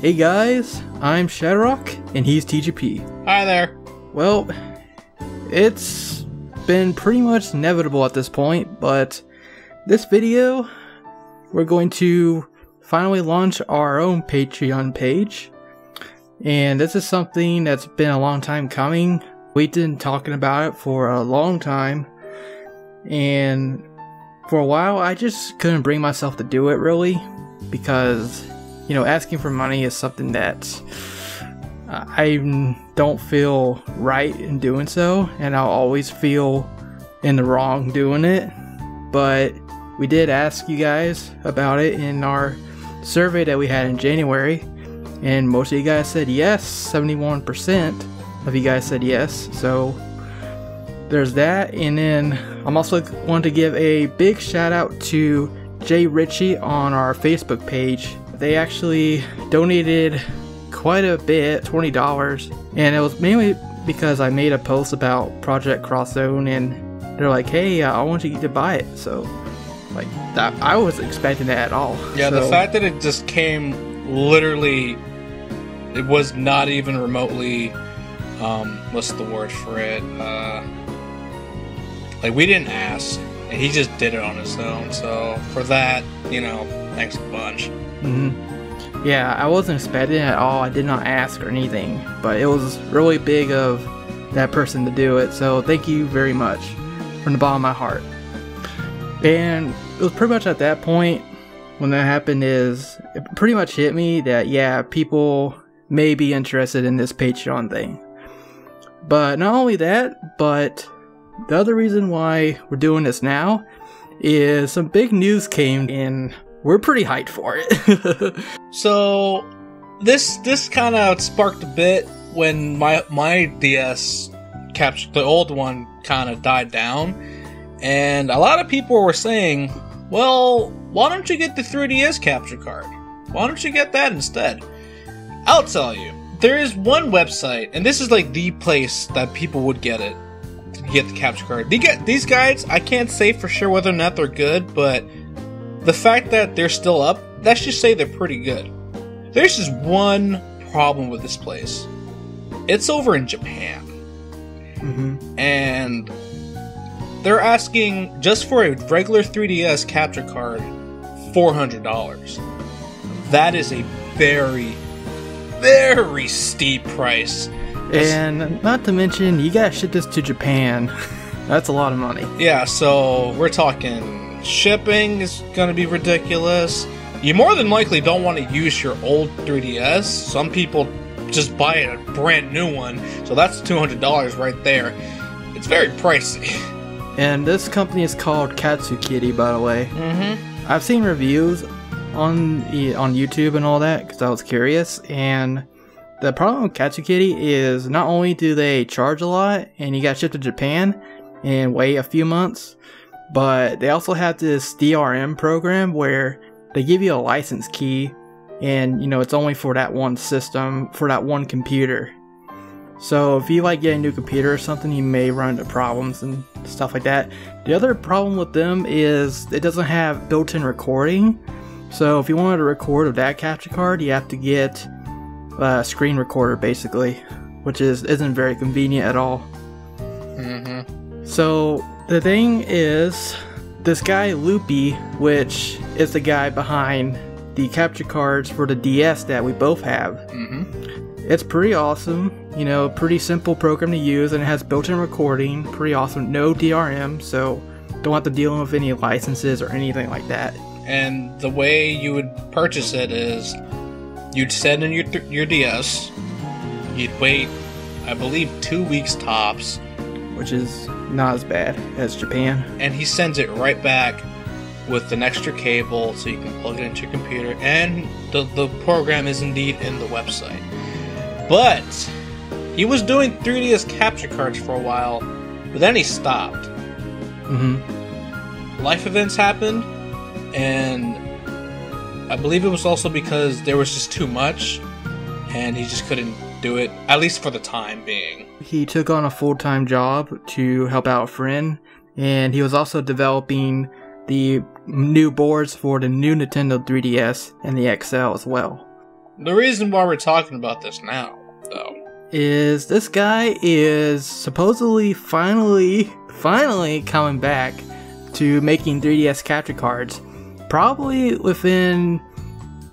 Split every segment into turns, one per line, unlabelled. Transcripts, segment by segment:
Hey guys, I'm ShadowRock and he's TGP.
Hi there.
Well, it's been pretty much inevitable at this point, but this video, we're going to finally launch our own Patreon page. And this is something that's been a long time coming. We've been talking about it for a long time. And for a while, I just couldn't bring myself to do it really. Because, you know, asking for money is something that I don't feel right in doing so. And I'll always feel in the wrong doing it. But we did ask you guys about it in our survey that we had in January. And most of you guys said yes. 71% of you guys said yes. So there's that. And then I'm also want to give a big shout out to Jay Ritchie on our Facebook page. They actually donated quite a bit, $20, and it was mainly because I made a post about Project Cross Zone, and they're like, hey, I want you to buy it. So like that, I wasn't expecting that at all.
Yeah,
so,
the fact that it just came literally, it was not even remotely, what's the word for it, like we didn't ask. And he just did it on his own, so for that, you know, thanks a bunch.
Yeah, I wasn't expecting it at all. I did not ask or anything, but it was really big of that person to do it, so thank you very much from the bottom of my heart. And it was pretty much at that point when that happened is it pretty much hit me that, yeah, people may be interested in this Patreon thing. But not only that, but the other reason why we're doing this now is some big news came in. We're pretty hyped for it.
So this kind of sparked a bit when my DS capture, the old one, kind of died down, and a lot of people were saying, well, why don't you get the 3DS capture card? Why don't you get that instead? I'll tell you, there is one website, and this is like the place that people would get it. Get the capture card. These guides, I can't say for sure whether or not they're good, but the fact that they're still up, let's just say they're pretty good. There's just one problem with this place. It's over in Japan. And they're asking, just for a regular 3DS capture card, $400. That is a very, very steep price.
And not to mention, you gotta ship this to Japan. That's a lot of money.
Yeah, so we're talking shipping is gonna be ridiculous. You more than likely don't want to use your old 3DS. Some people just buy a brand new one, so that's $200 right there. It's very pricey.
And this company is called Katsukitty, by the way. I've seen reviews on YouTube and all that because I was curious, and the problem with Katsukitty is not only do they charge a lot and you got shipped to Japan and wait a few months, but they also have this DRM program where they give you a license key, and you know it's only for that one system, for that one computer. So if you like get a new computer or something, you may run into problems and stuff like that. The other problem with them is it doesn't have built-in recording. So if you wanted to record with that capture card, you have to get a screen recorder basically, which isn't very convenient at all. So the thing is, this guy Loopy, which is the guy behind the capture cards for the DS that we both have, it's pretty awesome. You know, pretty simple program to use, and it has built-in recording. Pretty awesome. No DRM, so don't have to deal with any licenses or anything like that.
And the way you would purchase it is, you'd send in your DS, you'd wait, I believe, 2 weeks tops.
Which is not as bad as Japan.
And he sends it right back with an extra cable so you can plug it into your computer, and the program is indeed in the website. But he was doing 3DS capture cards for a while, but then he stopped. Life events happened, and I believe it was also because there was just too much, and he just couldn't do it, at least for the time being.
He took on a full-time job to help out a friend, and he was also developing the new boards for the new Nintendo 3DS and the XL as well.
The reason why we're talking about this now, though,
is this guy is supposedly finally coming back to making 3DS capture cards. Probably within,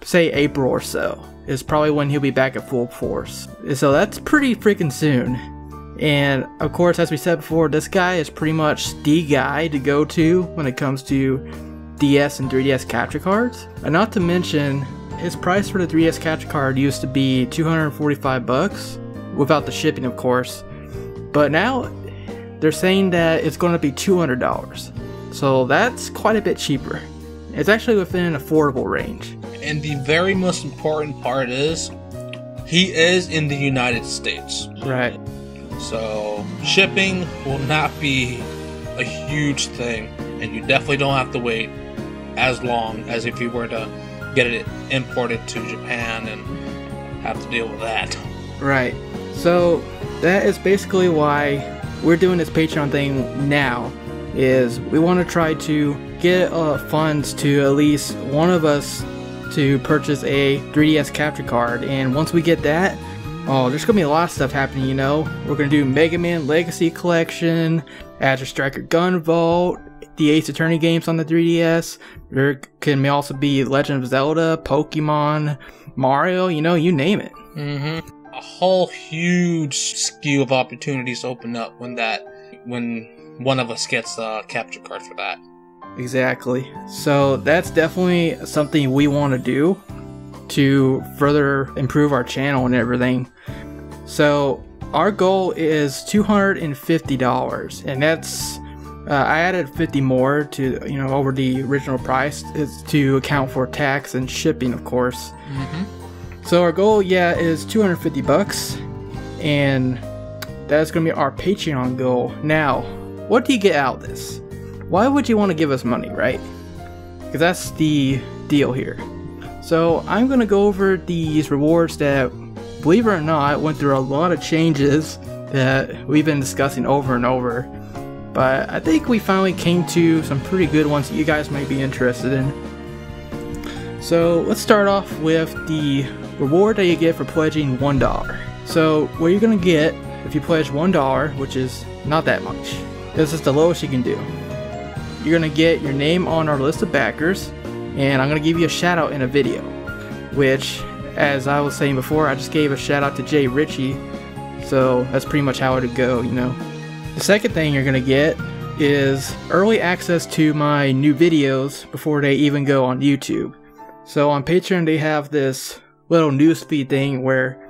say, April or so is probably when he'll be back at full force. So that's pretty freaking soon. And of course, as we said before, this guy is pretty much the guy to go to when it comes to DS and 3DS capture cards. And not to mention, his price for the 3DS capture card used to be $245 without the shipping, of course. But now they're saying that it's going to be $200. So that's quite a bit cheaper. It's actually within an affordable range.
And the very most important part is, he is in the United States.
Right.
So, shipping will not be a huge thing, and you definitely don't have to wait as long as if you were to get it imported to Japan and have to deal with that.
Right. So, that is basically why we're doing this Patreon thing now, is we want to try to get funds to at least one of us to purchase a 3DS capture card, and once we get that, oh, there's gonna be a lot of stuff happening, you know. We're gonna do Mega Man Legacy Collection, Azure Striker Gun Vault, the Ace Attorney games on the 3DS. There can also be Legend of Zelda, Pokemon, Mario, you know, you name it.
A whole huge skew of opportunities open up when one of us gets a capture card for that.
Exactly. So that's definitely something we want to do to further improve our channel and everything. So our goal is $250, and that's I added 50 more to, you know, over the original price, is to account for tax and shipping, of course. So our goal, yeah, is $250, and that's gonna be our Patreon goal. Now, what do you get out of this? Why would you want to give us money, right? Because that's the deal here. So I'm going to go over these rewards that, believe it or not, went through a lot of changes that we've been discussing over and over. But I think we finally came to some pretty good ones that you guys might be interested in. So let's start off with the reward that you get for pledging $1. So what you're going to get if you pledge $1, which is not that much, this is the lowest you can do. You're going to get your name on our list of backers, and I'm going to give you a shout out in a video, which, as I was saying before, I just gave a shout out to Jay Ritchie, so that's pretty much how it would go, you know. The second thing you're going to get is early access to my new videos before they even go on YouTube. So on Patreon they have this little newsfeed thing where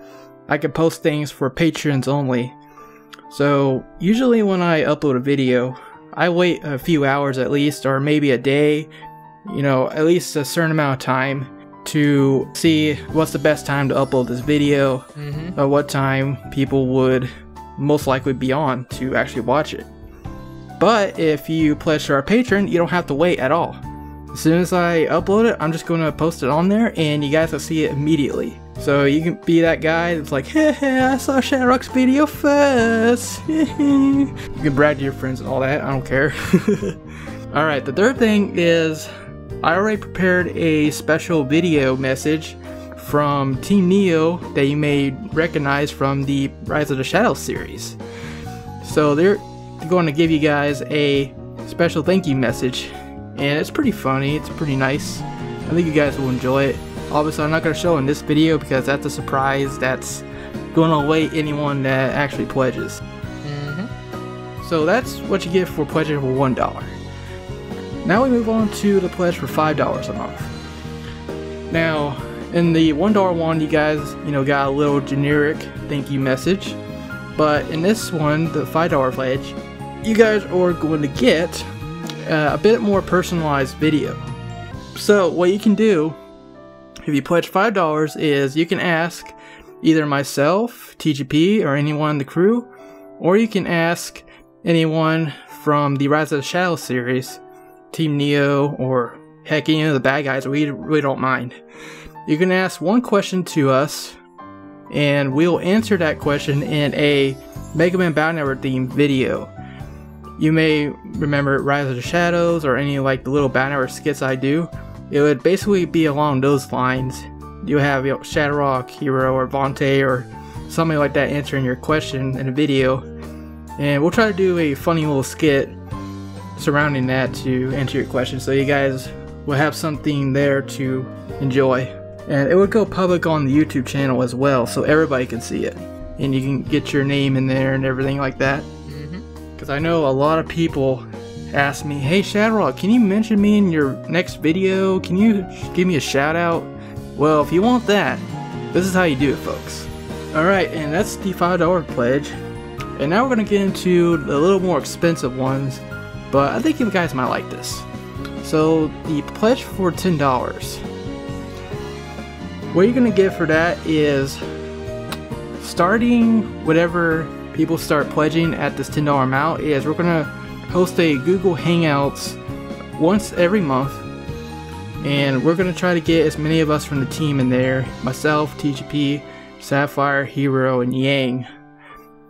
I can post things for patrons only. So usually when I upload a video, I wait a few hours at least, or maybe a day, you know, at least a certain amount of time to see what's the best time to upload this video, what time people would most likely be on to actually watch it. But if you pledge to our Patreon, you don't have to wait at all. As soon as I upload it, I'm just going to post it on there, and you guys will see it immediately. So you can be that guy that's like, hey, I saw ShadowRock's video first. You can brag to your friends and all that, I don't care. Alright, the third thing is, I already prepared a special video message from Team Neo that you may recognize from the Rise of the Shadows series. So they're going to give you guys a special thank you message, and it's pretty funny, it's pretty nice. I think you guys will enjoy it. Obviously I'm not going to show in this video because that's a surprise that's going to await anyone that actually pledges. So that's what you get for pledging for $1. Now we move on to the pledge for $5 a month. Now, in the $1 one, you guys, you know, got a little generic thank you message. But in this one, the $5 pledge, you guys are going to get a bit more personalized video. So what you can do, if you pledge $5, is you can ask either myself, TGP, or anyone in the crew, or you can ask anyone from the Rise of the Shadows series, Team Neo, or heck, any of the bad guys. We really don't mind. You can ask one question to us, and we'll answer that question in a Mega Man Battle Network themed video. You may remember Rise of the Shadows or any like the little Battle Network skits I do. It would basically be along those lines, you have ShadowRock, Hero, or Vontae, or something like that answering your question in a video, and we'll try to do a funny little skit surrounding that to answer your question, so you guys will have something there to enjoy. And it would go public on the YouTube channel as well, so everybody can see it, and you can get your name in there and everything like that. Because I know a lot of people ask me, hey ShadowRock, can you mention me in your next video? Can you give me a shout out? Well, if you want that, this is how you do it, folks. Alright, and that's the $5 pledge. And now we're going to get into the little more expensive ones, but I think you guys might like this. So, the pledge for $10. What you're going to get for that is, starting whatever people start pledging at this $10 amount, is we're going to host a Google Hangouts once every month. And we're going to try to get as many of us from the team in there. Myself, TGP, Sapphire, Hero, and Yang.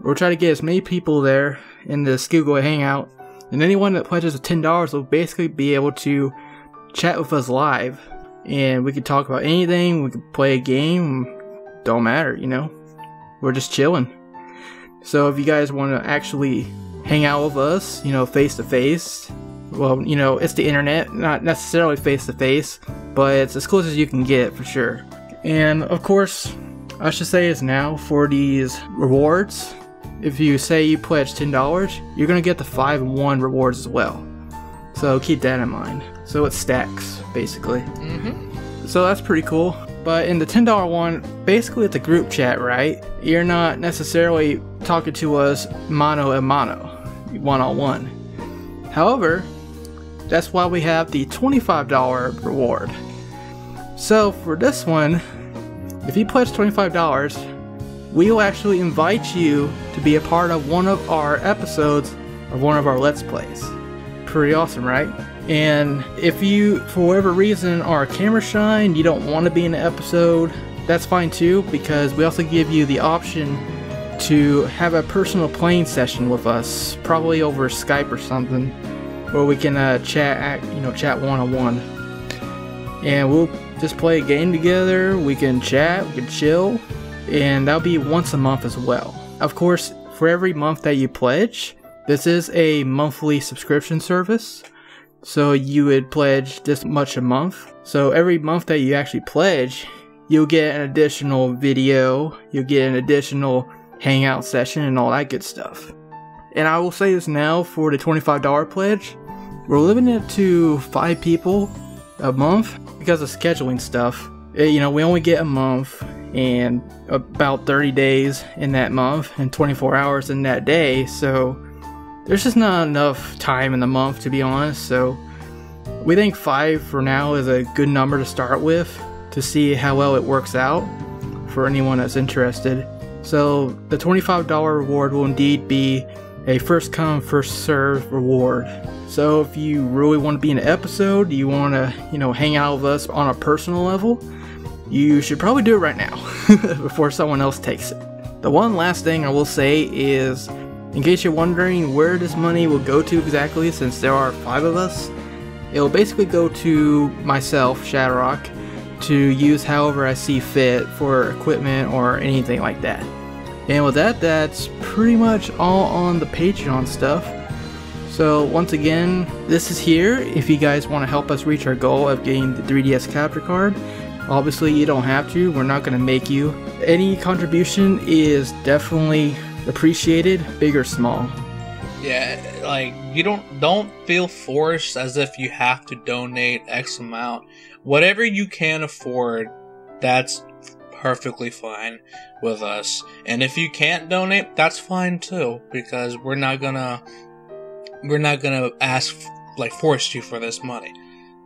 We'll try to get as many people there in this Google Hangout. And anyone that pledges $10 will basically be able to chat with us live. And we can talk about anything, we can play a game, don't matter, you know. We're just chilling. So if you guys want to actually hang out with us, you know, face to face, well, you know, it's the internet, not necessarily face to face, but it's as close as you can get for sure. And of course, I should say is now for these rewards, if you say you pledge $10, you're going to get the 5-in-1 rewards as well. So keep that in mind. So it stacks, basically. So that's pretty cool. But in the $10 one, basically it's a group chat, right? You're not necessarily talking to us mano a mano, one-on-one. However, that's why we have the $25 reward. So for this one, if you pledge $25, we will actually invite you to be a part of one of our episodes of one of our Let's Plays. Pretty awesome, right? And if you, for whatever reason, are camera shy and you don't want to be in the episode, that's fine too, because we also give you the option to have a personal playing session with us, probably over Skype or something, where we can chat one-on-one. And we'll just play a game together, we can chat, we can chill, and that'll be once a month as well. Of course, for every month that you pledge, this is a monthly subscription service, so you would pledge this much a month. So every month that you actually pledge, you'll get an additional video, you'll get an additional hangout session, and all that good stuff. And I will say this now, for the $25 pledge, we're limiting it to 5 people a month because of scheduling stuff. You know, we only get a month and about 30 days in that month and 24 hours in that day, so there's just not enough time in the month, to be honest. So we think 5 for now is a good number to start with to see how well it works out for anyone that's interested. So the $25 reward will indeed be a first come first serve reward. So if you really want to be in an episode, you want to, you know, hang out with us on a personal level, you should probably do it right now before someone else takes it. The one last thing I will say is, in case you're wondering where this money will go to exactly, since there are 5 of us, it will basically go to myself, ShadowRock, to use however I see fit for equipment or anything like that. And with that, that's pretty much all on the Patreon stuff. So once again, this is here if you guys want to help us reach our goal of getting the 3DS capture card. Obviously you don't have to, we're not going to make you. Any contribution is definitely appreciated, big or small.
Yeah, like, you don't feel forced as if you have to donate X amount. Whatever you can afford, that's perfectly fine with us. And if you can't donate, that's fine too, because we're not gonna ask, like, force you for this money.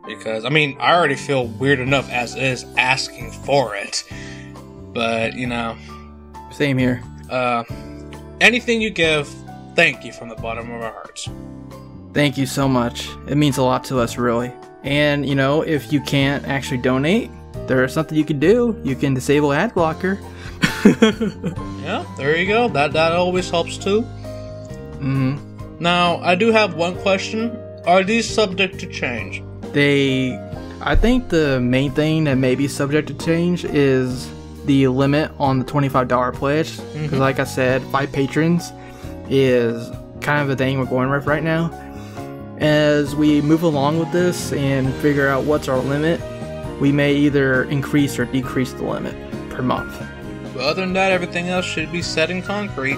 Because, I mean, I already feel weird enough as is asking for it. But, you know.
Same here.
Anything you give, thank you from the bottom of our hearts.
Thank you so much. It means a lot to us, really. And, you know, if you can't actually donate, there's something you can do. You can disable ad blocker.
Yeah, there you go. That always helps too. Now, I do have one question. Are these subject to change?
I I think the main thing that may be subject to change is the limit on the $25 pledge. Because like I said, 5 patrons is kind of the thing we're going with right now. As we move along with this and figure out what's our limit, we may either increase or decrease the limit per month.
But other than that, everything else should be set in concrete.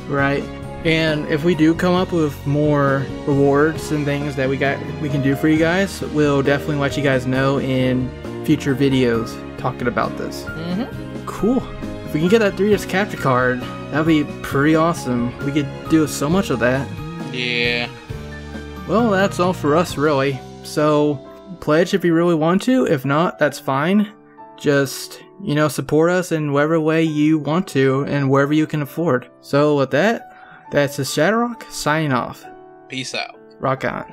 Right. And if we do come up with more rewards and things that we can do for you guys, we'll definitely let you guys know in future videos talking about this. Cool. If we can get that 3-disc capture card, that'd be pretty awesome. We could do so much of that.
Yeah.
Well, that's all for us, really. So, pledge if you really want to. If not, that's fine. Just, you know, support us in whatever way you want to and wherever you can afford. So, with that, that's the ShadowRock signing off.
Peace out.
Rock on.